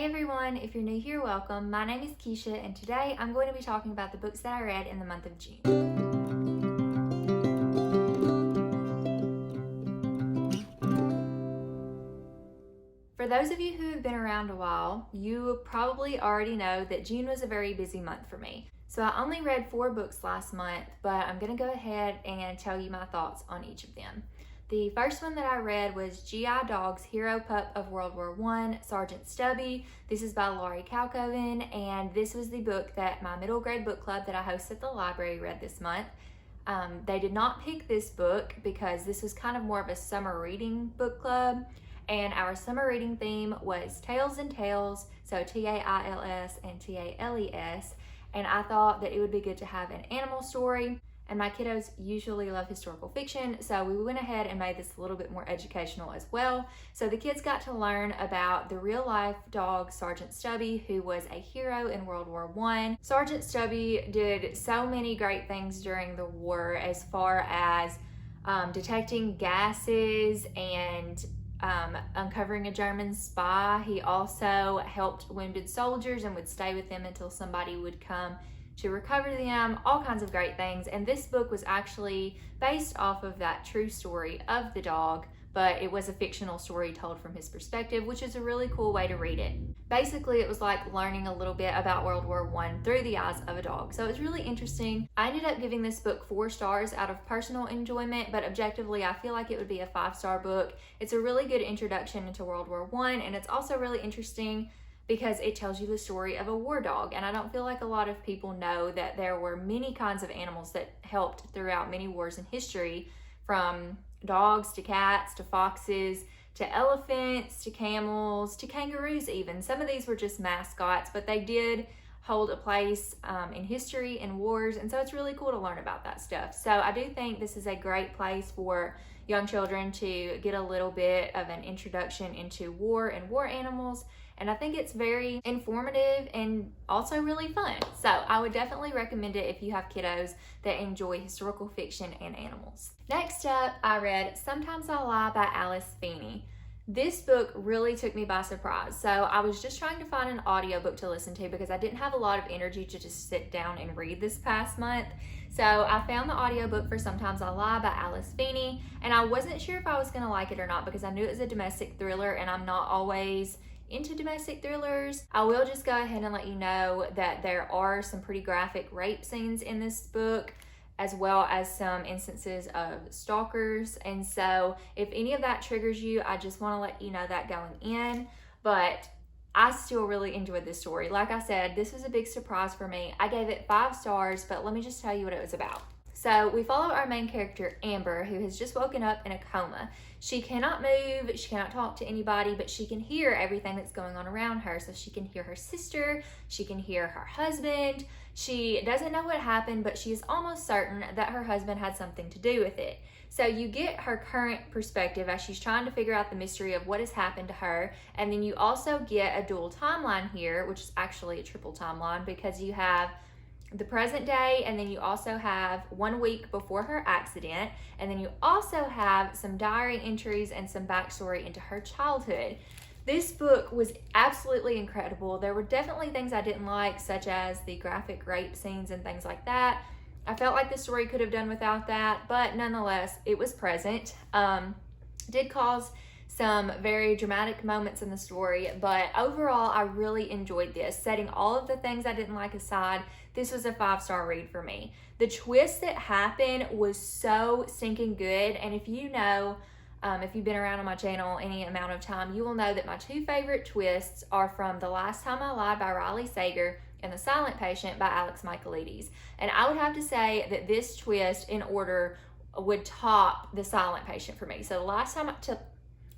Hey everyone, if you're new here, welcome. My name is Keisha and today I'm going to be talking about the books that I read in the month of June. For those of you who have been around a while, you probably already know that June was a very busy month for me. So I only read 4 books last month, but I'm going to go ahead and tell you my thoughts on each of them. The first one that I read was G.I. Dog's Hero Pup of World War I, Sergeant Stubby. This is by Laurie Calkhoven, and this was the book that my middle grade book club that I host at the library read this month. They did not pick this book because this was kind of more of a summer reading book club, and our summer reading theme was Tales and Tales, so T-A-I-L-S and T-A-L-E-S, and I thought that it would be good to have an animal story. And my kiddos usually love historical fiction, so we went ahead and made this a little bit more educational as well. So the kids got to learn about the real life dog, Sergeant Stubby, who was a hero in World War I. Sergeant Stubby did so many great things during the war as far as detecting gases and uncovering a German spy. He also helped wounded soldiers and would stay with them until somebody would come to recover them, all kinds of great things. And this book was actually based off of that true story of the dog, but it was a fictional story told from his perspective, which is a really cool way to read it. Basically, it was like learning a little bit about World War I through the eyes of a dog. So it was really interesting. I ended up giving this book 4 stars out of personal enjoyment, but objectively, I feel like it would be a 5-star book. It's a really good introduction into World War I, and it's also really interesting because it tells you the story of a war dog. And I don't feel like a lot of people know that there were many kinds of animals that helped throughout many wars in history, from dogs to cats to foxes to elephants to camels to kangaroos even. Some of these were just mascots, but they did hold a place in history and wars, and so it's really cool to learn about that stuff. So I do think this is a great place for young children to get a little bit of an introduction into war and war animals, and I think it's very informative and also really fun. So I would definitely recommend it if you have kiddos that enjoy historical fiction and animals. Next up, I read Sometimes I Lie by Feeney. This book really took me by surprise. So I was just trying to find an audiobook to listen to because I didn't have a lot of energy to just sit down and read this past month. So I found the audiobook for Sometimes I Lie by Feeney, and I wasn't sure if I was going to like it or not because I knew it was a domestic thriller, and I'm not always into domestic thrillers. I will just go ahead and let you know that there are some pretty graphic rape scenes in this book, as well as some instances of stalkers. And so if any of that triggers you, I just want to let you know that going in. But I still really enjoyed this story. Like I said, this was a big surprise for me. I gave it 5 stars, but let me just tell you what it was about. So we follow our main character, Amber, who has just woken up in a coma. She cannot move, she cannot talk to anybody, but she can hear everything that's going on around her. So she can hear her sister, she can hear her husband. She doesn't know what happened, but she is almost certain that her husband had something to do with it. So you get her current perspective as she's trying to figure out the mystery of what has happened to her. And then you also get a dual timeline here, which is actually a triple timeline, because you have the present day, and then you also have 1 week before her accident, and then you also have some diary entries and some backstory into her childhood. This book was absolutely incredible. There were definitely things I didn't like, such as the graphic rape scenes and things like that. I felt like the story could have done without that, but nonetheless, it was present. Did cause some very dramatic moments in the story, but overall, I really enjoyed this. Setting all of the things I didn't like aside, this was a 5-star read for me. The twist that happened was so stinking good, and if you know, if you've been around on my channel any amount of time, you will know that my 2 favorite twists are from The Last Time I Lied by Riley Sager and The Silent Patient by Alex Michaelides. And I would have to say that this twist in order would top The Silent Patient for me. So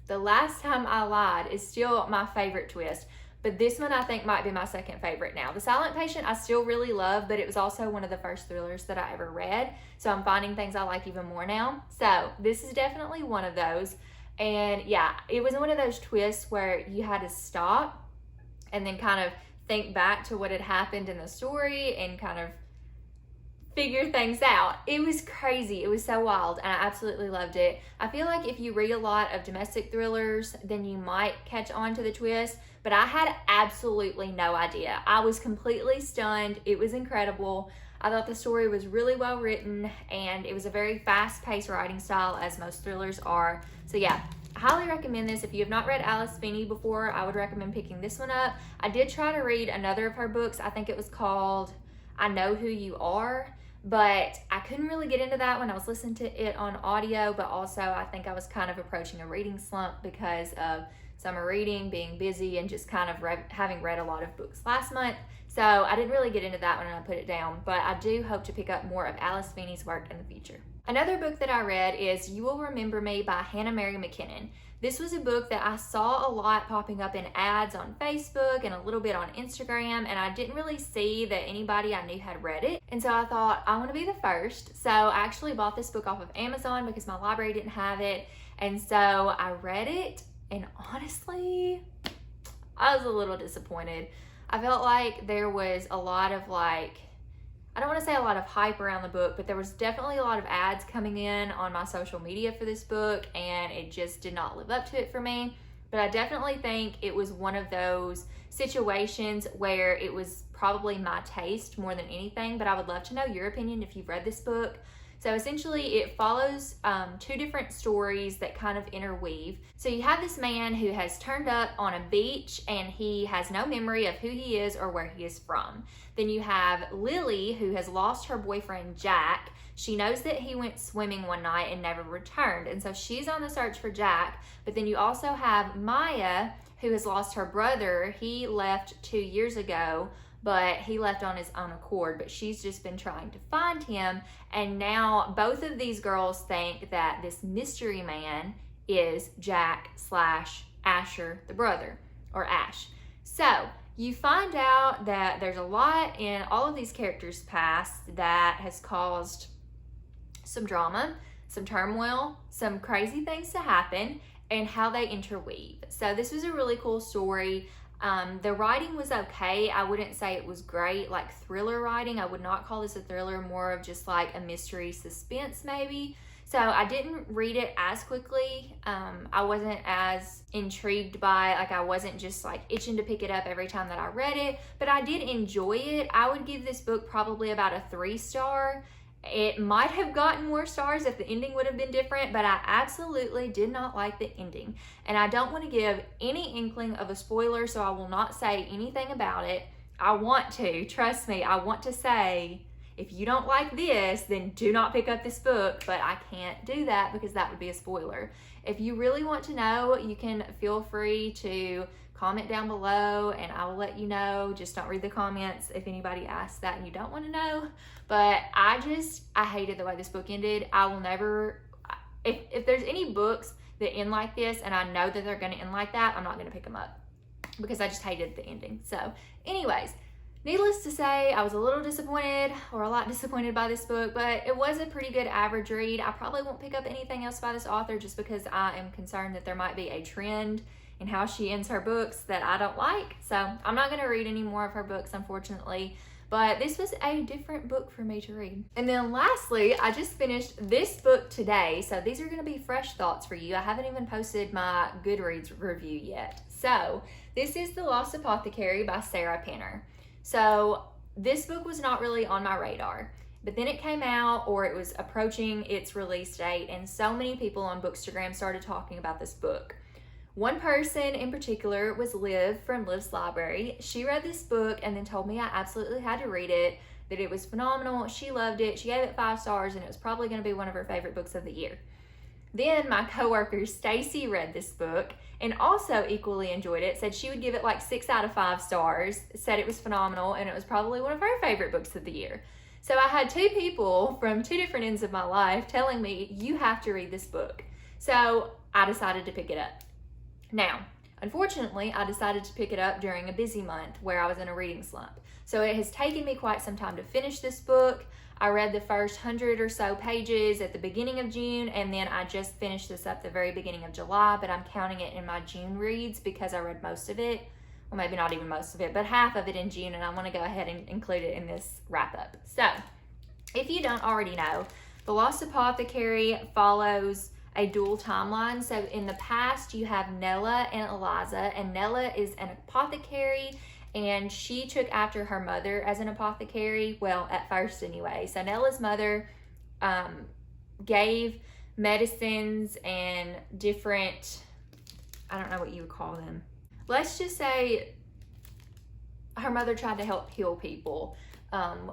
The Last Time I Lied is still my favorite twist, but this one I think might be my second favorite now. The Silent Patient I still really love, but it was also one of the first thrillers that I ever read, so I'm finding things I like even more now. So this is definitely one of those. And yeah, it was one of those twists where you had to stop and then kind of think back to what had happened in the story and kind of figure things out. It was crazy. It was so wild, and I absolutely loved it. I feel like if you read a lot of domestic thrillers, then you might catch on to the twist, but I had absolutely no idea. I was completely stunned. It was incredible. I thought the story was really well written, and it was a very fast-paced writing style, as most thrillers are. So yeah, I highly recommend this. If you have not read Alice Feeney before, I would recommend picking this one up. I did try to read another of her books. I think it was called I Know Who You Are, but I couldn't really get into that when I was listening to it on audio, but also I think I was kind of approaching a reading slump because of summer reading, being busy, and just kind of having read a lot of books last month. So I didn't really get into that one and I put it down, but I do hope to pick up more of Alice Feeney's work in the future. Another book that I read is You Will Remember Me by Hannah Mary McKinnon. This was a book that I saw a lot popping up in ads on Facebook and a little bit on Instagram, and I didn't really see that anybody I knew had read it. And so I thought, I want to be the first. So I actually bought this book off of Amazon because my library didn't have it. And so I read it, and honestly, I was a little disappointed. I felt like there was a lot of I don't want to say a lot of hype around the book, but there was definitely a lot of ads coming in on my social media for this book, and it just did not live up to it for me. But I definitely think it was one of those situations where it was probably my taste more than anything, but I would love to know your opinion if you've read this book. So essentially it follows two different stories that kind of interweave. So you have this man who has turned up on a beach and he has no memory of who he is or where he is from. Then you have Lily, who has lost her boyfriend Jack. She knows that he went swimming one night and never returned, and so she's on the search for Jack. But then you also have Maya, who has lost her brother. He left 2 years ago, but he left on his own accord, but she's just been trying to find him. And now both of these girls think that this mystery man is Jack / Asher, the brother, or Ash. So you find out that there's a lot in all of these characters' past that has caused some drama, some turmoil, some crazy things to happen, and how they interweave. So this was a really cool story. The writing was okay. I wouldn't say it was great, like thriller writing. I would not call this a thriller, more of just like a mystery suspense maybe. So I didn't read it as quickly. I wasn't as intrigued by it. Like I wasn't just like itching to pick it up every time that I read it, but I did enjoy it. I would give this book probably about a 3-star. It might have gotten more stars if the ending would have been different, but I absolutely did not like the ending. And I don't want to give any inkling of a spoiler, so I will not say anything about it. I want to, trust me, I want to say, if you don't like this, then do not pick up this book, but I can't do that because that would be a spoiler. If you really want to know, you can feel free to comment down below and I will let you know. Just don't read the comments if anybody asks that and you don't want to know. But I hated the way this book ended. I will never, if there's any books that end like this and I know that they're going to end like that, I'm not going to pick them up because I just hated the ending. So anyways, needless to say, I was a little disappointed, or a lot disappointed by this book, but it was a pretty good average read. I probably won't pick up anything else by this author just because I am concerned that there might be a trend in how she ends her books that I don't like. So I'm not going to read any more of her books, unfortunately, but this was a different book for me to read. And then lastly, I just finished this book today, so these are going to be fresh thoughts for you. I haven't even posted my Goodreads review yet. So this is The Lost Apothecary by Sarah Penner. So this book was not really on my radar, but then it came out, or it was approaching its release date, and so many people on Bookstagram started talking about this book. One person in particular was Liv from Liv's Library. She read this book and then told me I absolutely had to read it, that it was phenomenal. She loved it. She gave it 5 stars, and it was probably going to be one of her favorite books of the year. Then my coworker Stacy read this book and also equally enjoyed it, said she would give it like 6 out of 5 stars, said it was phenomenal, and it was probably one of her favorite books of the year. So I had 2 people from 2 different ends of my life telling me, you have to read this book. So I decided to pick it up. Now, unfortunately, I decided to pick it up during a busy month where I was in a reading slump. So it has taken me quite some time to finish this book. I read the first 100 or so pages at the beginning of June, and then I just finished this up the very beginning of July, but I'm counting it in my June reads because I read most of it. Well, maybe not even most of it, but half of it in June, and I want to go ahead and include it in this wrap up. So if you don't already know, the Lost Apothecary follows a dual timeline. So in the past, you have Nella and Eliza, and Nella is an apothecary, and she took after her mother as an apothecary. Well, at first anyway. So Nella's mother gave medicines and different, I don't know what you would call them. Let's just say her mother tried to help heal people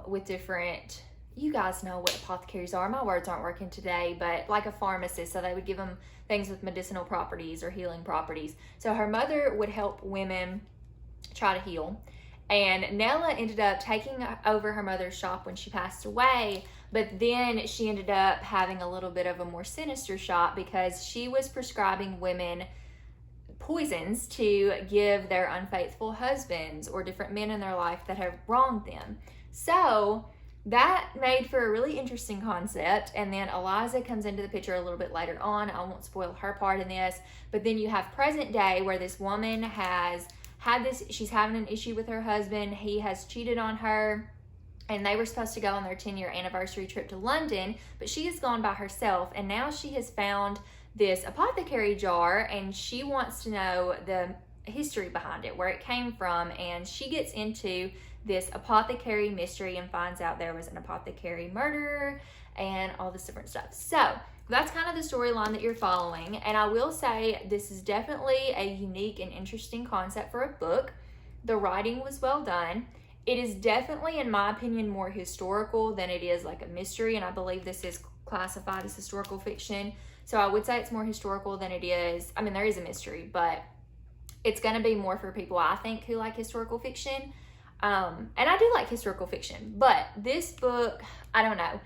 with different, you guys know what apothecaries are. My words aren't working today, but like a pharmacist. So they would give them things with medicinal properties or healing properties. So her mother would help women try to heal. And Nella ended up taking over her mother's shop when she passed away, but then she ended up having a little bit of a more sinister shop because she was prescribing women poisons to give their unfaithful husbands or different men in their life that have wronged them. So that made for a really interesting concept. And then Eliza comes into the picture a little bit later on. I won't spoil her part in this, but then you have present day where this woman has had this, she's having an issue with her husband. He has cheated on her, and they were supposed to go on their 10-year anniversary trip to London, but she has gone by herself, and now she has found this apothecary jar, and she wants to know the history behind it, where it came from, and she gets into this apothecary mystery and finds out there was an apothecary murderer and all this different stuff. So that's kind of the storyline that you're following, and I will say this is definitely a unique and interesting concept for a book. The writing was well done. It is definitely, in my opinion, more historical than it is like a mystery, and I believe this is classified as historical fiction. So I would say it's more historical than it is, I mean, there is a mystery, but it's going to be more for people, I think, who like historical fiction. And I do like historical fiction, but this book, I don't know.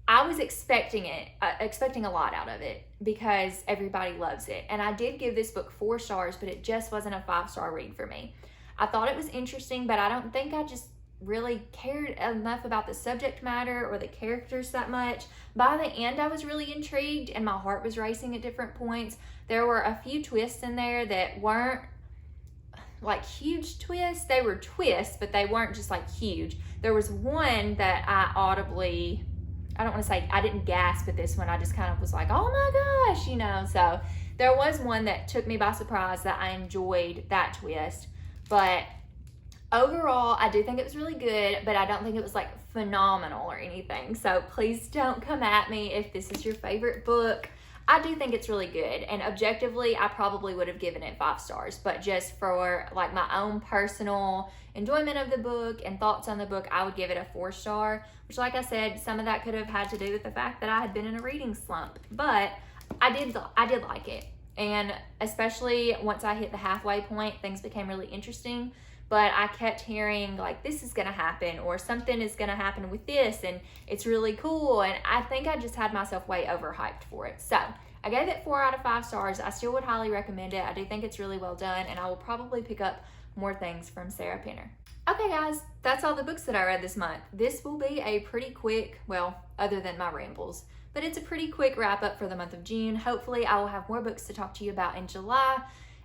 I was expecting a lot out of it because everybody loves it. And I did give this book 4 stars, but it just wasn't a 5-star read for me. I thought it was interesting, but I don't think I just really cared enough about the subject matter or the characters that much. By the end, I was really intrigued and my heart was racing at different points. There were a few twists in there that weren't like huge twists. They were twists, but they weren't just like huge. There was one that I audibly, I don't want to say I didn't gasp at this one. I just kind of was like, oh my gosh, you know. So there was one that took me by surprise that I enjoyed that twist. But overall, I do think it was really good, but I don't think it was like phenomenal or anything. So please don't come at me if this is your favorite book. I do think it's really good, and objectively, I probably would have given it 5 stars, but just for like my own personal enjoyment of the book and thoughts on the book, I would give it a 4-star, which, like I said, some of that could have had to do with the fact that I had been in a reading slump, but I did like it. And especially once I hit the halfway point, things became really interesting. But I kept hearing like, this is gonna happen, or something is gonna happen with this, and it's really cool. And I think I just had myself way overhyped for it. So I gave it 4 out of 5 stars. I still would highly recommend it. I do think it's really well done, and I will probably pick up more things from Sarah Penner. Okay guys, that's all the books that I read this month. This will be a pretty quick, well, other than my rambles, but it's a pretty quick wrap up for the month of June. Hopefully I will have more books to talk to you about in July,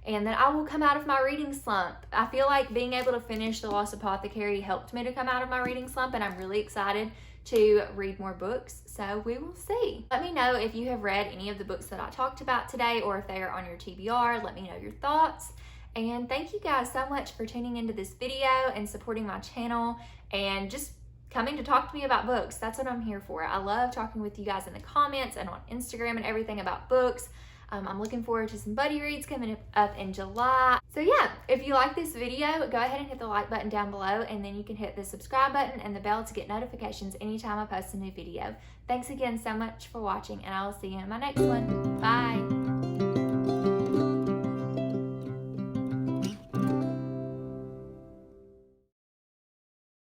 and then I will come out of my reading slump. I feel like being able to finish The Lost Apothecary helped me to come out of my reading slump, and I'm really excited to read more books, so we will see. Let me know if you have read any of the books that I talked about today, or if they are on your TBR. Let me know your thoughts. And thank you guys so much for tuning into this video and supporting my channel and just coming to talk to me about books. That's what I'm here for. I love talking with you guys in the comments and on Instagram and everything about books. I'm looking forward to some buddy reads coming up in July. So yeah, if you like this video, go ahead and hit the like button down below, and then you can hit the subscribe button and the bell to get notifications anytime I post a new video. Thanks again so much for watching, and I will see you in my next one. Bye.